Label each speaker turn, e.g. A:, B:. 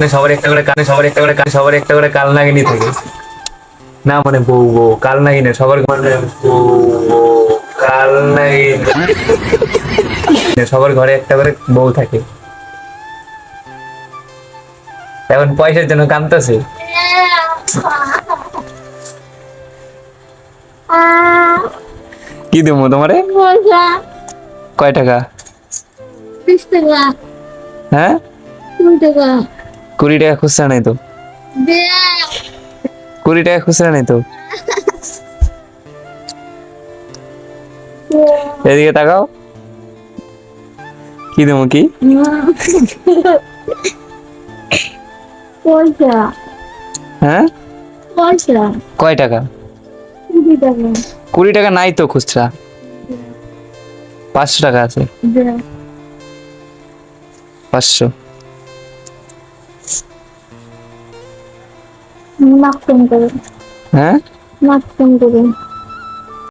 A: সবার একটা করে কাল নাগিনী থাকে না, মানে বউ বউ কাল নাগিনী সবার মানে বউ বউ, কাল নাগিনী সবার ঘরে একটা করে বউ থাকে। এখন পয়সার জন্য কাঁদতেছে। কি দেবো তোমারে? কয় টাকা?
B: 30 টাকা।
A: হ্যাঁ
B: 20 টাকা।
A: 20 টাকা খুচরা নাই তো। 20 টাকা খুচরা নাই তো। এদিকে তাকাও, কি দেবো কি?
B: পয়সা।
A: হ্যাঁ
B: পয়সা।
A: কয় টাকা?
B: 20 টাকা।
A: 20 টাকা নাই তো খুচরা, 500 টাকা আছে। 500।
B: মাফ করে।
A: হ্যাঁ
B: মাফ করে।